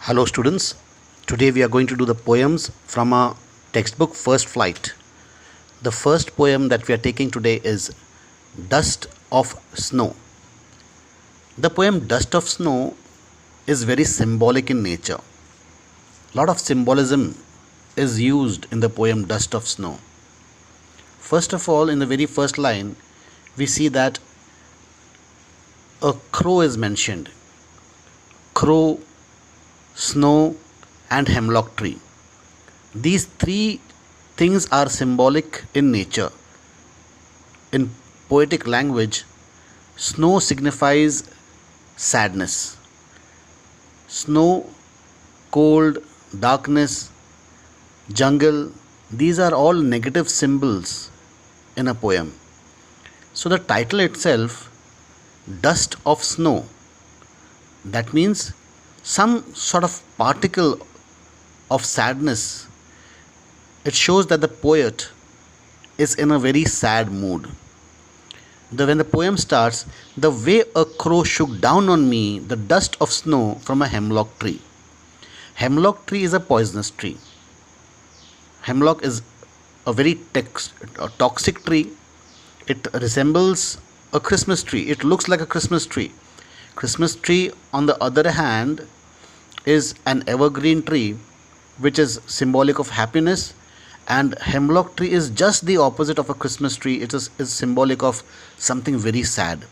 Hello students, today we are going to do the poems from a textbook First Flight. The first poem that we are taking today is Dust of Snow. The poem Dust of Snow is very symbolic in nature. A lot of symbolism is used in the poem Dust of Snow. First of all, in the very first line, we see that a crow is mentioned. Crow, snow, and hemlock tree. These three things are symbolic in nature. In poetic language, snow signifies sadness. Snow, cold, darkness, jungle, these are all negative symbols in a poem. So the title itself, Dust of Snow, that means some sort of particle of sadness. It shows that the poet is in a very sad mood. When the poem starts, the way a crow shook down on me the dust of snow from a hemlock tree. Hemlock tree is a poisonous tree. Hemlock is a very toxic tree. It resembles a Christmas tree. It looks like a Christmas tree. Christmas tree, on the other hand, is an evergreen tree which is symbolic of happiness, and hemlock tree is just the opposite of a Christmas tree. It is symbolic of something very sad.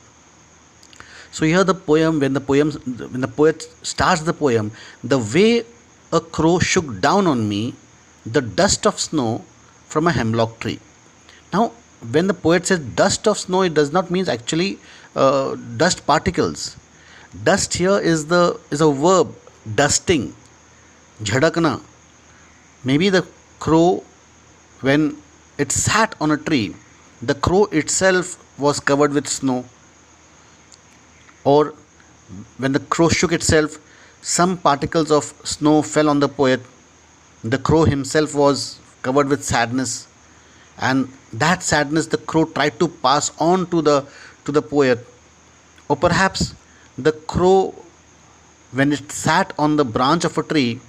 So here the poem, when the poet starts the poem, the way a crow shook down on me the dust of snow from a hemlock tree. Now, when the poet says dust of snow, it does not mean actually dust particles. Dust here is a verb, dusting, jhadakna. Maybe the crow, when it sat on a tree, the crow itself was covered with snow. Or when the crow shook itself, some particles of snow fell on the poet. The crow himself was covered with sadness, and that sadness the crow tried to pass on to the poet. Or perhaps the crow, when it sat on the branch of a tree,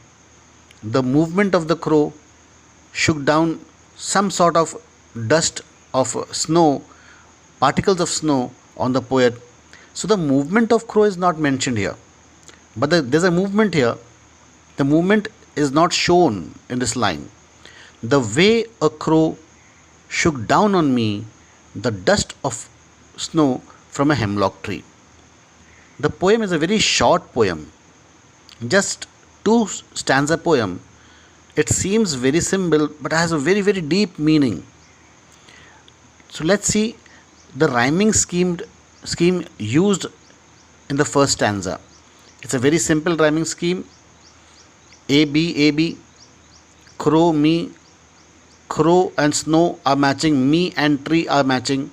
the movement of the crow shook down some sort of dust of snow, particles of snow on the poet. So the movement of crow is not mentioned here, but there's a movement here. The movement is not shown in this line. The way a crow shook down on me the dust of snow from a hemlock tree. The poem is a very short poem, just 2 stanza poem. It seems very simple but has a very deep meaning. So let's see the rhyming scheme used in the first stanza. It's a very simple rhyming scheme. A B, crow, me. Crow and snow are matching, me and tree are matching.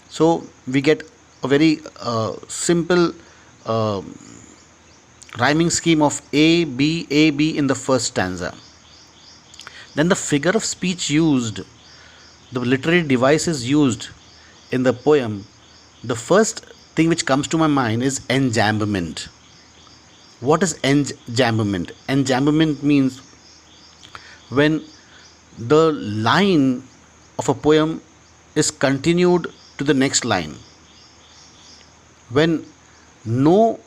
So we get a very simple rhyming scheme of A B in the first stanza. Then the figure of speech used, the literary devices used in the poem, the first thing which comes to my mind is enjambment. What is enjambment? Enjambment means when the line of a poem is continued to the next line. When no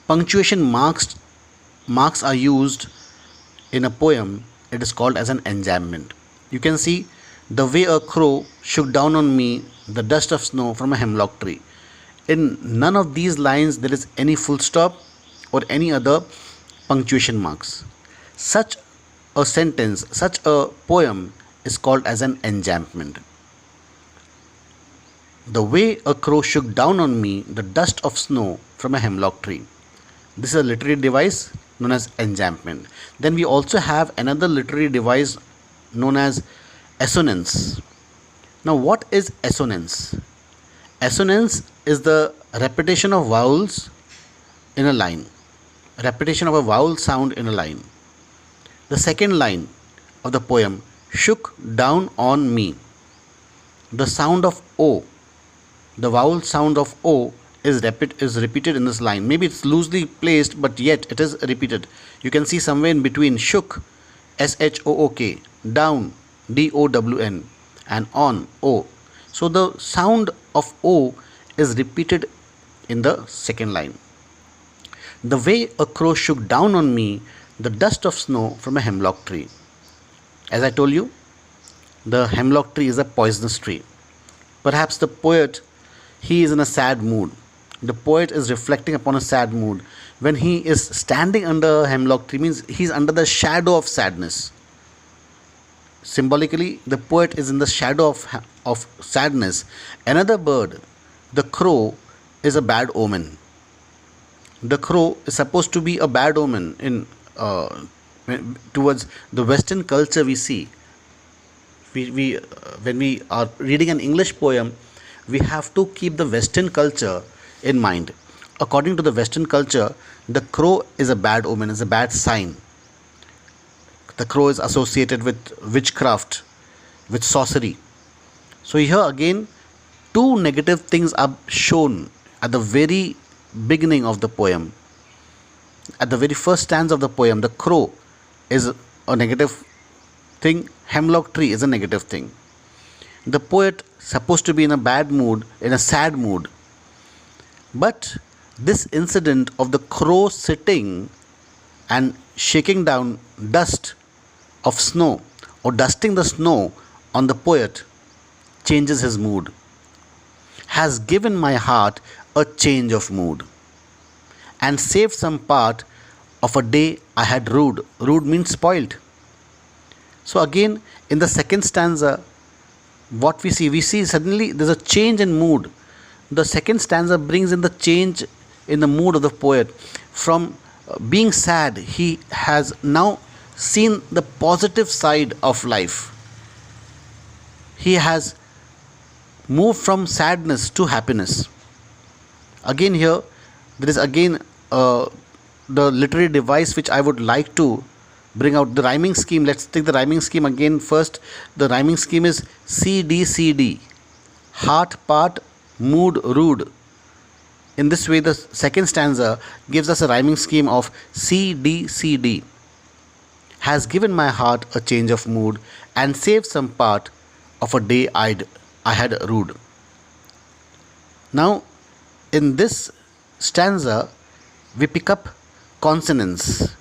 punctuation marks are used in a poem, it is called as an enjambment. You can see the way a crow shook down on me the dust of snow from a hemlock tree. In none of these lines there is any full stop or any other punctuation marks. Such a sentence, such a poem is called as an enjambment. The way a crow shook down on me the dust of snow from a hemlock tree. This is a literary device known as enjambment. Then we also have another literary device known as assonance. Now, what is assonance? Assonance is the repetition of vowels in a line. Repetition of a vowel sound in a line. The second line of the poem, shook down on me. The sound of O, the vowel sound of O is repeated in this line. Maybe it's loosely placed, but yet it is repeated. You can see somewhere in between shook, shook, down, down, and on, o. So the sound of o is repeated in the second line. The way a crow shook down on me the dust of snow from a hemlock tree. As I told you, the hemlock tree is a poisonous tree. Perhaps the poet, he is in a sad mood. The poet is reflecting upon a sad mood. When he is standing under a hemlock tree, means he is under the shadow of sadness. Symbolically, the poet is in the shadow of sadness. Another bird, the crow, is a bad omen. The crow is supposed to be a bad omen in towards the Western culture. We see we when we are reading an English poem, we have to keep the Western culture in mind. According to the Western culture, the crow is a bad omen, is a bad sign. The crow is associated with witchcraft, with sorcery. So here again, two negative things are shown at the very beginning of the poem. At the very first stanza of the poem, the crow is a negative thing, hemlock tree is a negative thing. The poet supposed to be in a bad mood, in a sad mood. But this incident of the crow sitting and shaking down dust of snow or dusting the snow on the poet changes his mood, has given my heart a change of mood, and saved some part of a day I had rued. Rued means spoiled. So again, in the second stanza, what we see suddenly there's a change in mood. The second stanza brings in the change in the mood of the poet. From being sad, he has now seen the positive side of life. He has moved from sadness to happiness. Again here, there is again the literary device which I would like to bring out, the rhyming scheme. Let's take the rhyming scheme again first. The rhyming scheme is CD, heart, part, mood, rude. In this way, the second stanza gives us a rhyming scheme of CD, has given my heart a change of mood and saved some part of a day I had rued. Now, in this stanza, we pick up consonance.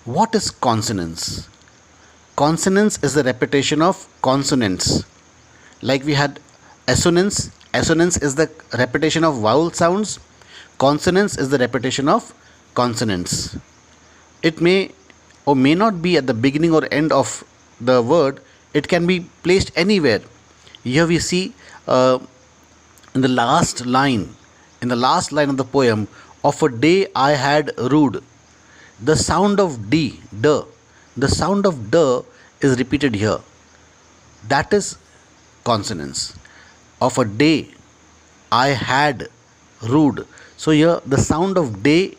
What is consonance? Consonance is the repetition of consonants. Like we had assonance. Assonance is the repetition of vowel sounds. Consonance is the repetition of consonants. It may or may not be at the beginning or end of the word. It can be placed anywhere. Here we see in the last line of the poem, of a day I had rued. The sound of d, the sound of d is repeated here. That is consonance. Of a day I had rued. So here the sound of d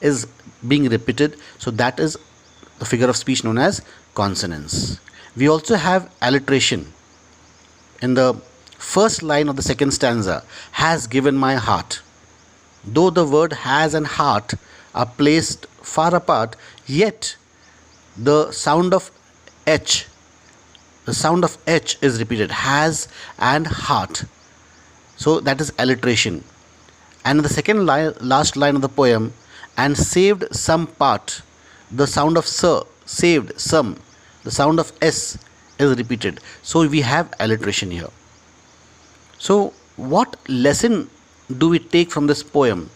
is being repeated. So that is a figure of speech known as consonance. We also have alliteration. In the first line of the second stanza, has given my heart. Though the word has and heart are placed far apart, yet the sound of h is repeated, has and heart. So that is alliteration. And in the second last line of the poem, and saved some part, the sound of sir, saved some, the sound of s is repeated. So we have alliteration here. So what lesson do we take from this poem?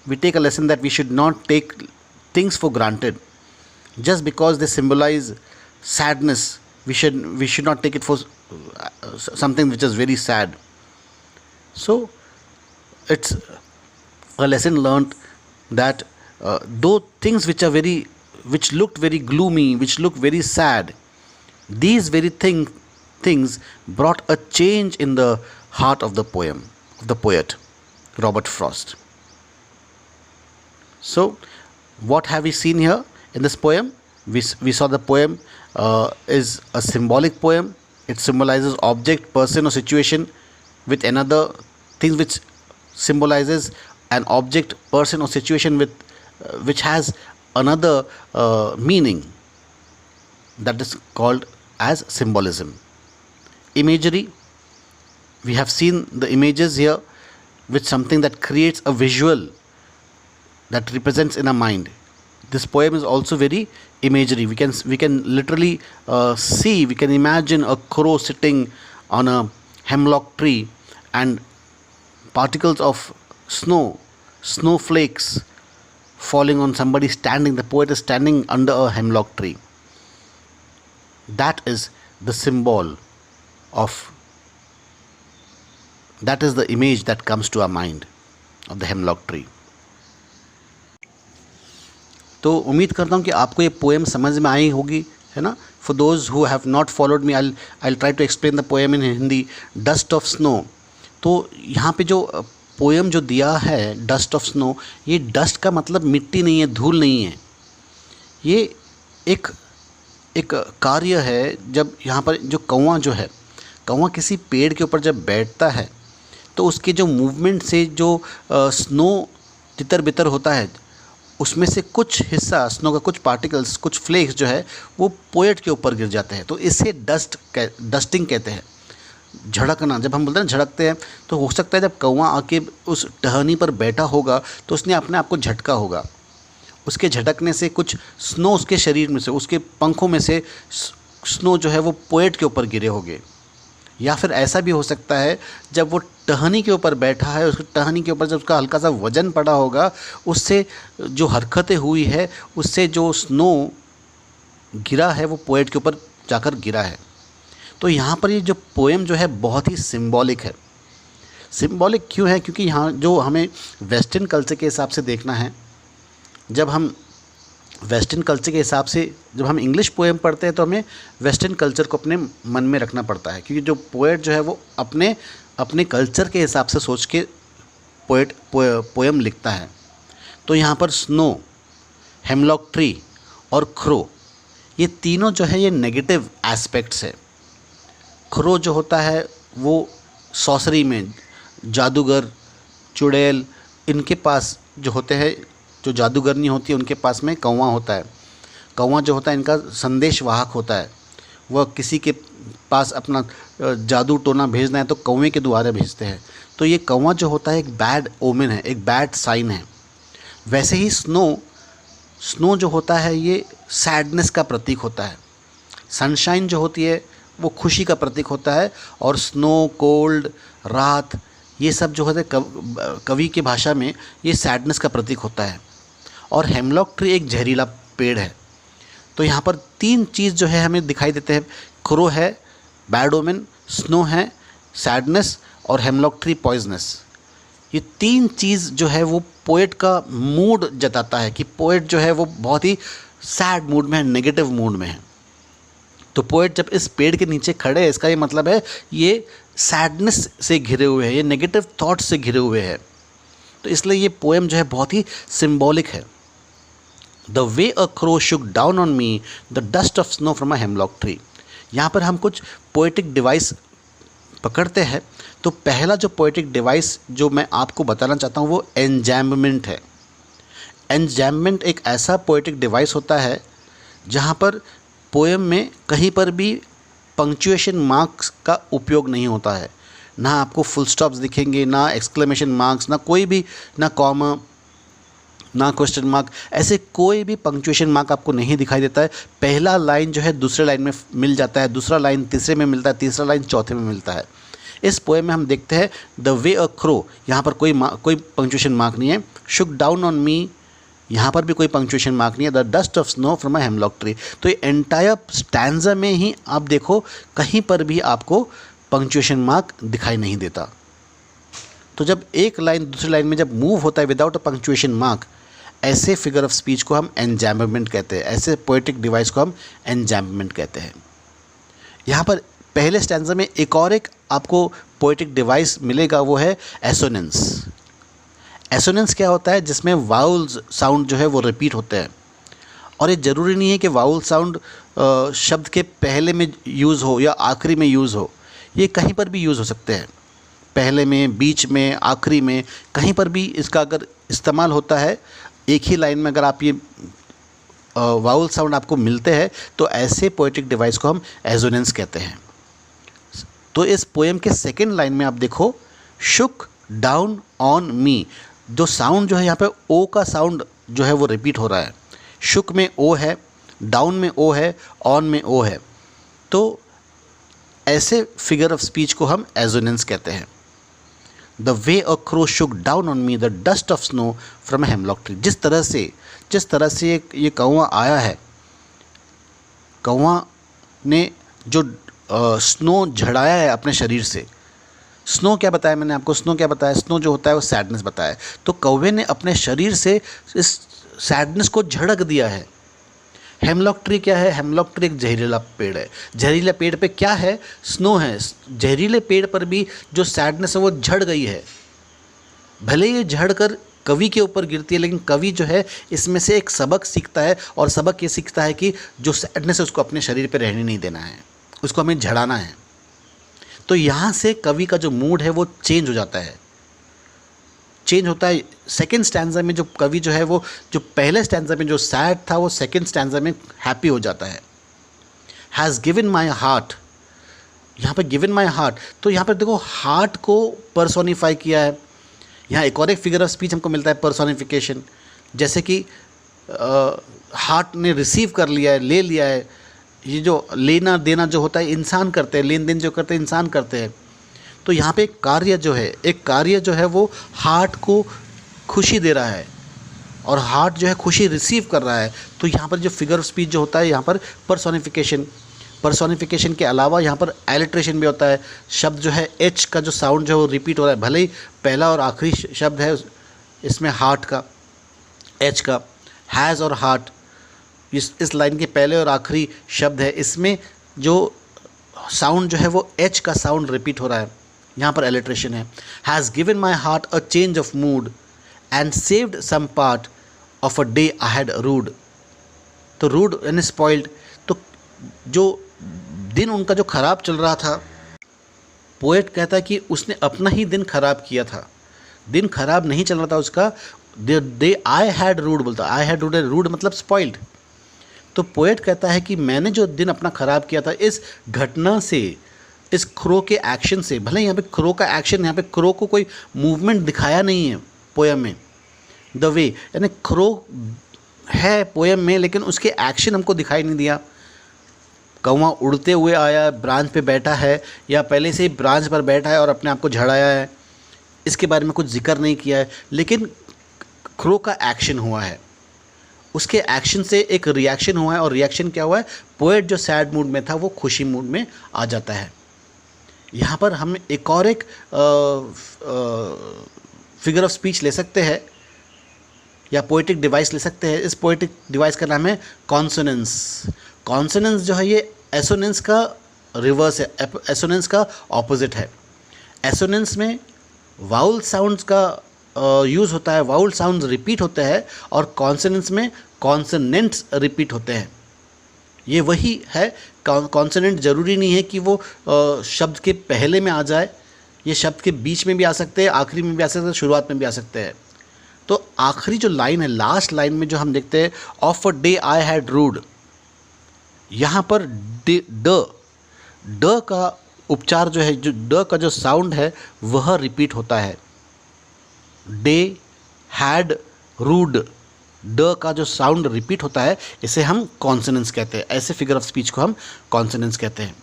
We take a lesson that we should not take things for granted. Just because they symbolize sadness, we should not take it for something which is very sad. So it's a lesson learned that though things which looked very gloomy, which looked very sad, these very things brought a change in the heart of the poem, of the poet Robert Frost. So what have we seen here in this poem? We saw the poem is a symbolic poem. It symbolizes object, person or situation with another things which symbolizes an object, person or situation with which has another meaning, that is called as symbolism. Imagery, we have seen the images here, which something that creates a visual that represents in our mind. This poem is also very imagery. We can literally see, we can imagine a crow sitting on a hemlock tree and particles of snowflakes falling on somebody standing. The poet is standing under a hemlock tree. That is the symbol of, that is the image that comes to our mind of the hemlock tree. तो उम्मीद करता हूँ कि आपको ये poem समझ में आई होगी, है ना. For those who have not followed me, I try to explain the poem in Hindi. Dust of snow. तो यहाँ पे जो पोएम जो दिया है डस्ट ऑफ स्नो, ये डस्ट का मतलब मिट्टी नहीं है, धूल नहीं है. ये एक कार्य है. जब यहाँ पर जो कौवा जो है, कौवा किसी पेड़ के ऊपर जब बैठता है तो उसके जो मूवमेंट से जो स्नो तितर बितर होता है, उसमें से कुछ हिस्सा स्नो का, कुछ पार्टिकल्स, कुछ फ्लेक्स जो है वो पोएट के ऊपर गिर जाते हैं. तो इसे डस्टिंग कहते हैं. झड़कना, जब हम बोलते हैं झड़कते हैं, तो हो सकता है जब कौवा आके उस टहनी पर बैठा होगा तो उसने अपने आप को झटका होगा. उसके झटकने से कुछ स्नो उसके शरीर में से, उसके पंखों में से स्नो जो है वो पोएट के ऊपर गिरे होंगे. या फिर ऐसा भी हो सकता है जब वो टहनी के ऊपर बैठा है, उसकी टहनी के ऊपर जब उसका हल्का सा वजन पड़ा होगा, उससे जो हरकतें हुई है, उससे जो स्नो गिरा है वो पोएट के ऊपर जाकर गिरा है. तो यहाँ पर ये जो पोएम जो है बहुत ही सिंबॉलिक है. सिंबॉलिक क्यों है? क्योंकि यहाँ जो हमें वेस्टर्न कल्चर के हिसाब से देखना है, जब हम वेस्टर्न कल्चर के हिसाब से जब हम इंग्लिश पोएम पढ़ते हैं तो हमें वेस्टर्न कल्चर को अपने मन में रखना पड़ता है. क्योंकि जो पोएट जो है वो अपने कल्चर के हिसाब से सोच के पोएम लिखता है. तो यहाँ पर स्नो, हेमलॉक ट्री और क्रो, ये तीनों जो है ये नेगेटिव एस्पेक्ट्स है. क्रो जो होता है वो सॉसरी में जादूगर, चुड़ैल, इनके पास जो होते हैं, जो जादूगरनी होती है उनके पास में कौवा होता है. कौवा जो होता है इनका संदेश वाहक होता है. वह किसी के पास अपना जादू टोना भेजना है तो कौवे के द्वारा भेजते हैं. तो ये कौवा जो होता है एक बैड ओमेन है, एक बैड साइन है. वैसे ही स्नो जो होता है ये सैडनेस का प्रतीक होता है. सनशाइन जो होती है वो खुशी का प्रतीक होता है. और स्नो, कोल्ड, रात, ये सब जो होता है कवि की भाषा में ये सैडनेस का प्रतीक होता है. और हेमलॉक ट्री एक जहरीला पेड़ है. तो यहाँ पर तीन चीज़ जो है हमें दिखाई देते हैं. क्रो है बैड ओमेन, स्नो है सैडनेस, और हेमलॉक ट्री पॉइजनस. ये तीन चीज़ जो है वो पोएट का मूड जताता है कि पोएट जो है वो बहुत ही सैड मूड में है, नेगेटिव मूड में है. तो पोएट जब इस पेड़ के नीचे खड़े हैं, इसका ये मतलब है ये सैडनेस से घिरे हुए हैं, ये नेगेटिव थॉट्स से घिरे हुए हैं. तो इसलिए ये पोएम जो है बहुत ही सिंबॉलिक है. The way a crow Shuk down on me the dust of snow from a hemlock tree. यहाँ पर हम कुछ पोएटिक डिवाइस पकड़ते हैं. तो पहला जो पोएटिक डिवाइस जो मैं आपको बताना चाहता हूँ वो एंजैम्बमेंट है. एंजैम्बमेंट एक ऐसा पोएटिक डिवाइस होता है जहाँ पर पोएम में कहीं पर भी पंक्चुएशन मार्क्स का उपयोग नहीं होता है. ना आपको फुल स्टॉप्स दिखेंगे, ना एक्सक्लेमेशन मार्क्स, ना कोई भी, ना कॉमा, ना क्वेश्चन मार्क, ऐसे कोई भी पंक्चुएशन मार्क आपको नहीं दिखाई देता है. पहला लाइन जो है दूसरे लाइन में मिल जाता है, दूसरा लाइन तीसरे में मिलता है, तीसरा लाइन चौथे में मिलता है. इस पोएम में हम देखते हैं द वे अ क्रो, यहाँ पर कोई पंक्चुएशन मार्क नहीं है. शुक डाउन ऑन मी, यहाँ पर भी कोई पंक्चुएशन मार्क नहीं है. The dust of snow from a hemlock tree. तो ये एंटायर स्टैंजा में ही आप देखो कहीं पर भी आपको पंक्चुएशन मार्क दिखाई नहीं देता. तो जब एक लाइन दूसरी लाइन में जब मूव होता है विदाउट अ पंक्चुएशन मार्क, ऐसे फिगर ऑफ स्पीच को हम एंजैम्बमेंट कहते हैं. ऐसे पोएटिक डिवाइस को हम एंजैम्बमेंट कहते हैं. यहाँ पर पहले स्टैंजा में एक आपको पोएटिक डिवाइस मिलेगा, वो है एसोनेंस. एसोनेंस क्या होता है? जिसमें वाउल्स साउंड जो है वो रिपीट होते हैं. और ये ज़रूरी नहीं है कि वाउल साउंड शब्द के पहले में यूज़ हो या आखिरी में यूज़ हो. ये कहीं पर भी यूज़ हो सकते हैं. पहले में, बीच में, आखिरी में, कहीं पर भी इसका अगर इस्तेमाल होता है, एक ही लाइन में अगर आप ये वाउल साउंड आपको मिलते हैं तो ऐसे पोएटिक डिवाइस को हम एजोनेंस कहते हैं। तो इस पोएम के सेकेंड लाइन में आप देखो, शुक डाउन ऑन मी, जो साउंड जो है यहाँ पे ओ का साउंड जो है वो रिपीट हो रहा है। शुक में ओ है, डाउन में ओ है, ऑन में ओ है। तो ऐसे फिगर ऑफ स्पीच को हम एजोनेंस कहते हैं। The way a crow Shuk down on me the dust of snow from a hemlock tree, जिस तरह से ये कौवा आया है, कौवा ने जो स्नो झड़ाया है अपने शरीर से। स्नो क्या बताया मैंने आपको, स्नो क्या बताया, स्नो जो होता है वो सैडनेस बताया। तो कौवे ने अपने शरीर से इस सैडनेस को झड़क दिया है। हेमलॉक ट्री क्या है, हेमलॉक ट्री एक जहरीला पेड़ है। जहरीले पेड़ पे क्या है, स्नो है। जहरीले पेड़ पर भी जो सैडनेस है वो झड़ गई है। भले ये झड़ कर कवि के ऊपर गिरती है, लेकिन कवि जो है इसमें से एक सबक सीखता है, और सबक ये सीखता है कि जो सैडनेस है उसको अपने शरीर पे रहने नहीं देना है, उसको हमें झड़ाना है। तो यहाँ से कवि का जो मूड है वो चेंज हो जाता है, चेंज होता है। सेकेंड स्टैंजा में जो कवि जो है वो, जो पहले स्टैंजा में जो सैड था वो सेकेंड स्टैंजा में हैप्पी हो जाता है। हैज़ गिवन माई हार्ट, यहाँ पे गिवन माई हार्ट, तो यहाँ पर देखो हार्ट को पर्सोनिफाई किया है। यहाँ एक और एक फिगर ऑफ स्पीच हमको मिलता है, पर्सोनिफिकेशन, जैसे कि हार्ट ने रिसीव कर लिया है, ले लिया है। ये जो लेना देना जो होता है इंसान करते हैं, लेन देन जो करते हैं इंसान करते हैं। तो यहाँ पे एक कार्य जो है वो हार्ट को खुशी दे रहा है, और हार्ट जो है खुशी रिसीव कर रहा है। तो यहाँ पर जो फिगर ऑफ स्पीच जो होता है, यहाँ पर पर्सोनिफिकेशन के अलावा यहाँ पर एलिट्रेशन भी होता है। शब्द जो है एच का जो साउंड जो है वो रिपीट हो रहा है, भले ही पहला और आखिरी शब्द है इसमें हार्ट का, एच का। हैज़ और हार्ट, इस लाइन के पहले और आखिरी शब्द है, इसमें जो साउंड जो है वो एच का साउंड रिपीट हो रहा है, यहाँ पर एलिट्रेशन है। Has given my heart a change of mood and saved some part of a day I had rued. तो रूड यानी स्पॉइल्ड, तो जो दिन उनका जो ख़राब चल रहा था, पोएट कहता है कि उसने अपना ही दिन ख़राब किया था। दिन ख़राब नहीं चल रहा था उसका, दे आई हैड रूड बोलता, आई हैड रूड, रूड मतलब स्पॉइल्ड। तो पोएट कहता है कि मैंने जो दिन अपना ख़राब किया था इस घटना से, इस क्रो के एक्शन से। भले यहाँ पे क्रो का एक्शन, यहाँ पे क्रो को कोई मूवमेंट दिखाया नहीं है पोएम में। द वे यानी क्रो है पोएम में, लेकिन उसके एक्शन हमको दिखाई नहीं दिया। कौवा उड़ते हुए आया, ब्रांच पे बैठा है, या पहले से ही ब्रांच पर बैठा है और अपने आप को झड़ाया है, इसके बारे में कुछ जिक्र नहीं किया है। लेकिन क्रो का एक्शन हुआ है, उसके एक्शन से एक रिएक्शन हुआ है, और रिएक्शन क्या हुआ है, पोएट जो सैड मूड में था वो खुशी मूड में आ जाता है। यहाँ पर हम एक और एक फिगर ऑफ स्पीच ले सकते हैं, या पोएटिक डिवाइस ले सकते हैं। इस पोएटिक डिवाइस का नाम है कॉन्सोनेंस। कॉन्सोनेंस जो है ये एसोनेंस का रिवर्स है, एसोनेंस का ऑपोजिट है। एसोनेंस में वाउल साउंड्स का यूज़ होता है, वाउल साउंड्स रिपीट होते हैं, और कॉन्सोनेंस में कॉन्सोनेंट्स रिपीट होते हैं। ये वही है, कॉन्सोनेंट ज़रूरी नहीं है कि वो शब्द के पहले में आ जाए, ये शब्द के बीच में भी आ सकते हैं, आखिरी में भी आ सकते हैं, शुरुआत में भी आ सकते हैं। तो आखिरी जो लाइन है, लास्ट लाइन में जो हम देखते हैं, of a day I had rued, यहाँ पर ड का उपचार जो है, जो ड का जो साउंड है वह रिपीट होता है। डे हैड रूड, ड का जो साउंड रिपीट होता है, इसे हम कॉन्सोनेंस कहते हैं। ऐसे फिगर ऑफ स्पीच को हम कॉन्सोनेंस कहते हैं।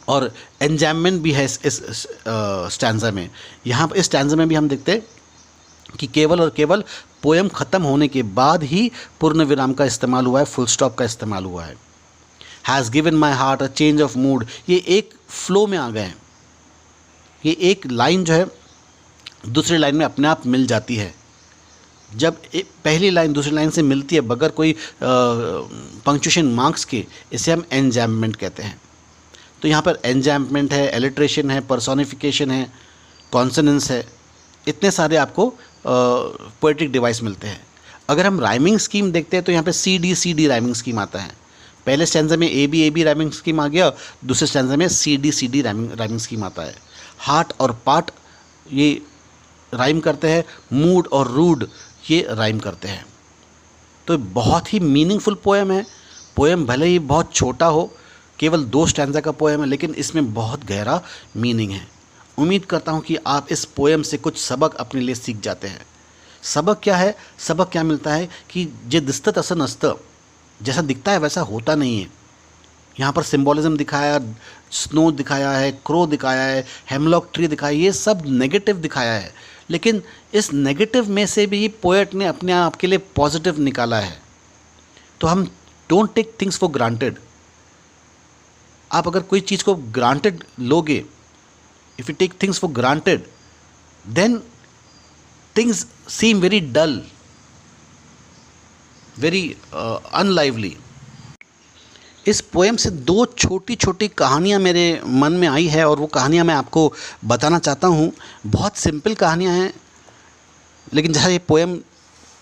और एंजाममेंट भी है इस स्टैंजा में। यहाँ इस स्टैंजा में भी हम देखते हैं कि केवल और केवल पोएम ख़त्म होने के बाद ही पूर्ण विराम का इस्तेमाल हुआ है, फुल स्टॉप का इस्तेमाल हुआ है। Has given my heart a change of mood, ये एक फ्लो में आ गए हैं। ये एक लाइन जो है दूसरी लाइन में अपने आप मिल जाती है। जब पहली लाइन दूसरी लाइन से मिलती है बगैर कोई पंक्चुएशन मार्क्स के, इसे हम एंजाम्पमेंट कहते हैं। तो यहाँ पर एंजाम्पमेंट है, एलिट्रेशन है, पर्सोनिफिकेशन है, कॉन्सोनेंस है, इतने सारे आपको पोएटिक डिवाइस मिलते हैं। अगर हम राइमिंग स्कीम देखते हैं तो यहाँ पे सी डी राइमिंग स्कीम आता है। पहले स्टैंजा में ए बी राइमिंग स्कीम आ गया, दूसरे स्टैंजा में सी डी राइमिंग स्कीम आता है। हार्ट और पार्ट ये राइम करते हैं, मूड और रूड ये राइम करते हैं। तो बहुत ही मीनिंगफुल पोएम है। पोएम भले ही बहुत छोटा हो, केवल 2 स्टैंजा का पोएम है, लेकिन इसमें बहुत गहरा मीनिंग है। उम्मीद करता हूँ कि आप इस पोएम से कुछ सबक अपने लिए सीख जाते हैं। सबक क्या है? सबक क्या मिलता है कि जे दिसतं तसं नसतं, जैसा दिखता है वैसा होता नहीं है। यहाँ पर सिंबॉलिज्म दिखाया, स्नो दिखाया है, क्रो दिखाया है, हेमलॉक ट्री दिखाया, ये सब नेगेटिव दिखाया है, लेकिन इस नेगेटिव में से भी पोएट ने अपने आप के लिए पॉजिटिव निकाला है। तो हम don't take things for granted. आप अगर कोई चीज़ को ग्रांटेड लोगे, if you take things for granted, then things seem very dull, very unlively. इस पोएम से 2 छोटी छोटी कहानियाँ मेरे मन में आई है और वो कहानियाँ मैं आपको बताना चाहता हूँ। बहुत सिंपल कहानियाँ हैं, लेकिन जैसा ये पोएम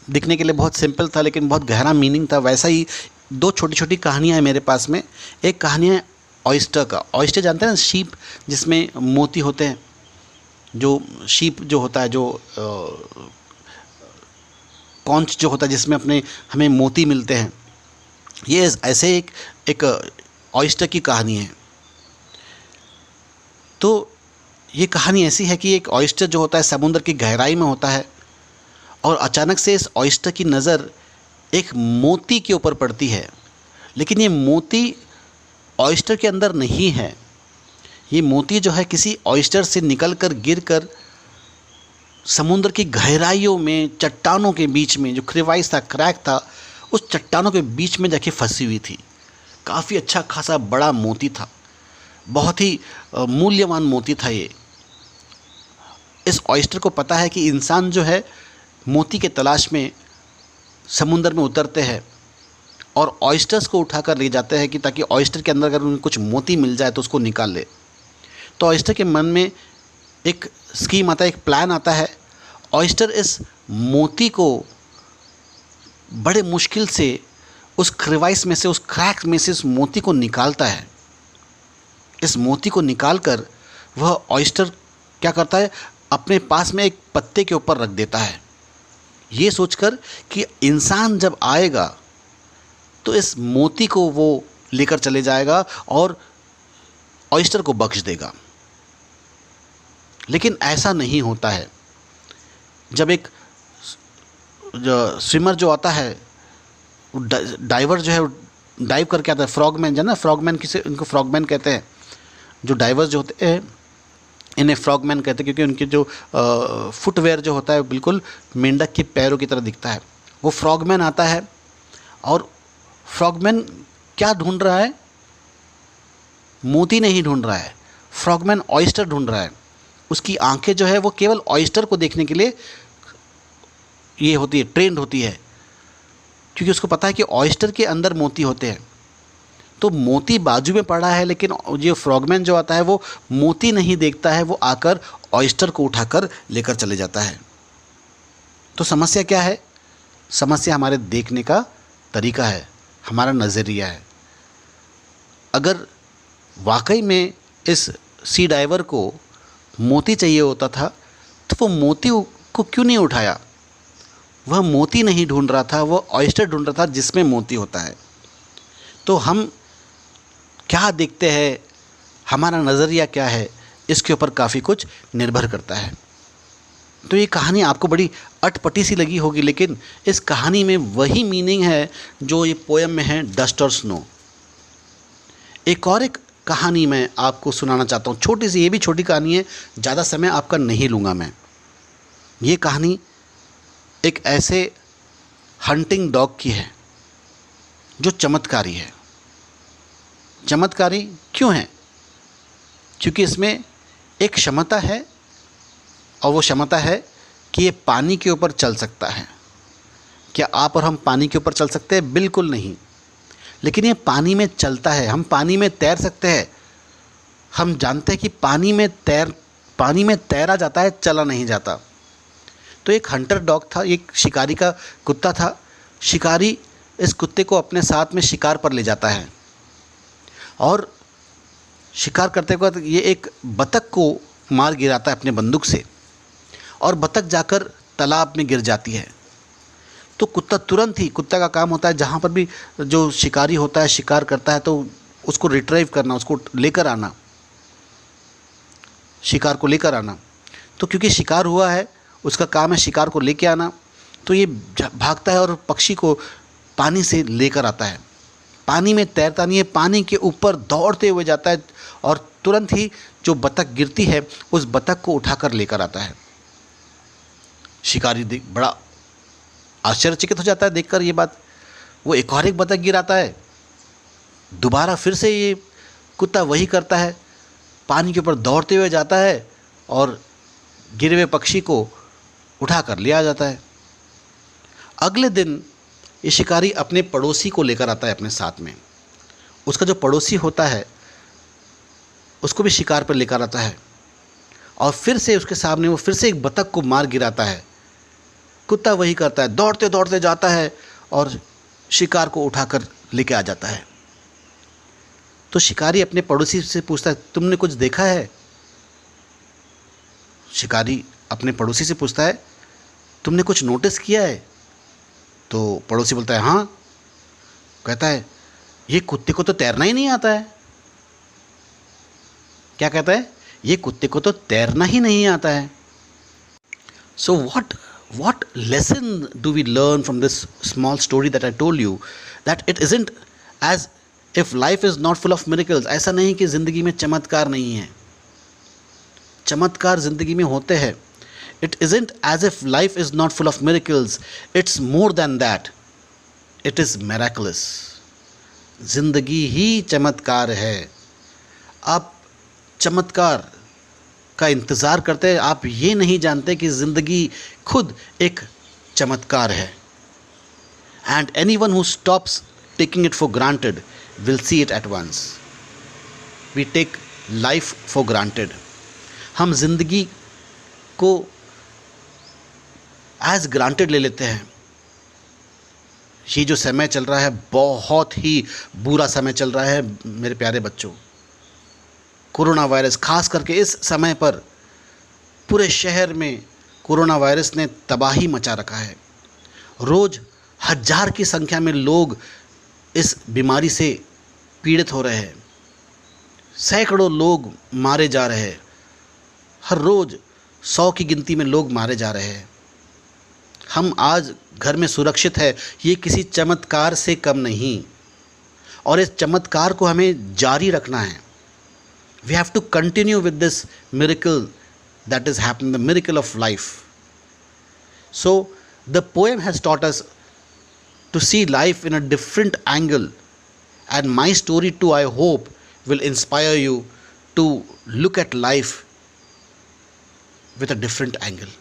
दिखने के लिए बहुत सिंपल था लेकिन बहुत गहरा मीनिंग था, वैसा ही 2 छोटी छोटी कहानियाँ हैं मेरे पास में। एक कहानी है ऑयस्टर का। ऑयस्टर जानते हैं ना, शीप जिसमें मोती होते हैं। जो शीप जो होता है, जो कॉन्च जो होता है जिसमें हमें मोती मिलते हैं, ये ऐसे एक ऑयस्टर की कहानी है। तो ये कहानी ऐसी है कि एक ऑयस्टर जो होता है समुद्र की गहराई में होता है और अचानक से इस ऑयस्टर की नज़र एक मोती के ऊपर पड़ती है, लेकिन ये मोती ऑयस्टर के अंदर नहीं है। ये मोती जो है किसी ऑयस्टर से निकलकर गिरकर समुद्र की गहराइयों में, चट्टानों के बीच में, जो क्रिवाइस था, क्रैक था, उस चट्टानों के बीच में जाके फंसी हुई थी। काफ़ी अच्छा खासा बड़ा मोती था, बहुत ही मूल्यवान मोती था ये। इस ऑयस्टर को पता है कि इंसान जो है मोती के तलाश में समुद्र में उतरते हैं और ऑयस्टर्स को उठाकर ले जाते हैं कि ताकि ऑयस्टर के अंदर अगर उन्हें कुछ मोती मिल जाए तो उसको निकाल ले। तो ऑयस्टर के मन में एक स्कीम आता है, एक प्लान आता है। ऑयस्टर इस मोती को बड़े मुश्किल से उस क्रिवाइस में से, उस क्रैक में से इस मोती को निकालता है। इस मोती को निकालकर वह ऑयस्टर क्या करता है, अपने पास में एक पत्ते के ऊपर रख देता है, ये सोचकर कि इंसान जब आएगा तो इस मोती को वो लेकर चले जाएगा और ऑयस्टर को बख्श देगा। लेकिन ऐसा नहीं होता है। जब एक स्विमर जो आता है, डाइवर जो है डाइव करके आता है, फ्रॉगमैन जो है ना, फ्रॉगमैन किसे, इनको फ्रॉगमैन कहते हैं। जो डाइवर्स जो होते हैं इन्हें फ्रॉगमैन कहते हैं, क्योंकि उनके जो फुटवेयर जो होता है बिल्कुल मेंढक के पैरों की तरह दिखता है। वो फ्रॉगमैन आता है और फ्रॉगमैन क्या ढूंढ रहा है? मोती नहीं ढूंढ रहा है, फ्रॉगमैन ऑयस्टर ढूंढ रहा है। उसकी आंखें जो है वो केवल ऑयस्टर को देखने के लिए ये होती है, ट्रेंड होती है, क्योंकि उसको पता है कि ऑयस्टर के अंदर मोती होते हैं। तो मोती बाजू में पड़ा है, लेकिन ये फ्रॉगमैन जो आता है वो मोती नहीं देखता है, वो आकर ऑयस्टर को उठाकर लेकर चले जाता है। तो समस्या क्या है? समस्या हमारे देखने का तरीका है, हमारा नज़रिया है। अगर वाकई में इस सी डाइवर को मोती चाहिए होता था तो वो मोती को क्यों नहीं उठाया? वह मोती नहीं ढूंढ रहा था, वो ऑयस्टर ढूंढ रहा था जिसमें मोती होता है। तो हम क्या देखते हैं, हमारा नज़रिया क्या है, इसके ऊपर काफ़ी कुछ निर्भर करता है। तो ये कहानी आपको बड़ी अटपटी सी लगी होगी, लेकिन इस कहानी में वही मीनिंग है जो ये पोएम में है, डस्ट और स्नो। एक और एक कहानी मैं आपको सुनाना चाहता हूँ, छोटी सी, ये भी छोटी कहानी है, ज़्यादा समय आपका नहीं लूँगा मैं। ये कहानी एक ऐसे हंटिंग डॉग की है जो चमत्कारी है। चमत्कारी क्यों है? क्योंकि इसमें एक क्षमता है, और वो क्षमता है कि ये पानी के ऊपर चल सकता है। क्या आप और हम पानी के ऊपर चल सकते हैं? बिल्कुल नहीं। लेकिन ये पानी में चलता है, हम पानी में तैर सकते हैं। हम जानते हैं कि पानी में तैरा जाता है, चला नहीं जाता। तो एक हंटर डॉग था, एक शिकारी का कुत्ता था। शिकारी इस कुत्ते को अपने साथ में शिकार पर ले जाता है और शिकार करते वक्त ये एक बतख को मार गिराता है अपने बंदूक से और बतख जाकर तालाब में गिर जाती है, तो कुत्ता तुरंत ही, कुत्ता का काम होता है जहाँ पर भी जो शिकारी होता है शिकार करता है तो उसको रिट्राइव करना, उसको लेकर आना, शिकार को लेकर आना। तो क्योंकि शिकार हुआ है, उसका काम है शिकार को लेकर आना, तो ये भागता है और पक्षी को पानी से लेकर आता है। पानी में तैरता नहीं है, पानी के ऊपर दौड़ते हुए जाता है और तुरंत ही जो बतख गिरती है उस बतख को उठाकर लेकर आता है। शिकारी बड़ा आश्चर्यचकित हो जाता है देखकर ये बात। वो एक और एक बतख गिराता है, दोबारा फिर से ये कुत्ता वही करता है, पानी के ऊपर दौड़ते हुए जाता है और गिरे हुए पक्षी को उठा कर ले आ जाता है। अगले दिन ये शिकारी अपने पड़ोसी को लेकर आता है अपने साथ में। उसका जो पड़ोसी होता है उसको भी शिकार पर लेकर आता है और फिर से उसके सामने वो फिर से एक बतख को मार गिराता है। कुत्ता वही करता है, दौड़ते दौड़ते जाता है और शिकार को उठाकर लेके आ जाता है। तो शिकारी अपने पड़ोसी से पूछता है, तुमने कुछ देखा है? शिकारी अपने पड़ोसी से पूछता है, तुमने कुछ नोटिस किया है? तो पड़ोसी बोलता है, हाँ। कहता है, ये कुत्ते को तो तैरना ही नहीं आता है। क्या कहता है? ये कुत्ते को तो तैरना ही नहीं आता है। सो what lesson do we learn from this small story that I told you, that it isn't as if life is not full of miracles. ऐसा नहीं कि ज़िंदगी में चमत्कार नहीं है, चमत्कार ज़िंदगी में होते हैं। It isn't as if life is not full of miracles. It's more than that. It is miraculous. ज़िंदगी ही चमत्कार है। आप चमत्कार का इंतज़ार करते हैं, आप ये नहीं जानते कि ज़िंदगी खुद एक चमत्कार है। And anyone who stops taking it for granted will see it at once. We take life for granted. हम ज़िंदगी को एज ग्रांटेड ले लेते हैं। ये जो समय चल रहा है बहुत ही बुरा समय चल रहा है मेरे प्यारे बच्चों। कोरोना वायरस, खास करके इस समय पर पूरे शहर में कोरोना वायरस ने तबाही मचा रखा है। रोज़ 1000 की संख्या में लोग इस बीमारी से पीड़ित हो रहे हैं। सैकड़ों लोग मारे जा रहे हैं। हर रोज़ 100 की गिनती में लोग मारे जा रहे हैं। हम आज घर में सुरक्षित है, ये किसी चमत्कार से कम नहीं, और इस चमत्कार को हमें जारी रखना है। We have to continue with this miracle that is happening, the miracle of life. So the poem has taught us to see life in a different angle, and my story too, I hope, will inspire you to look at life with a different angle.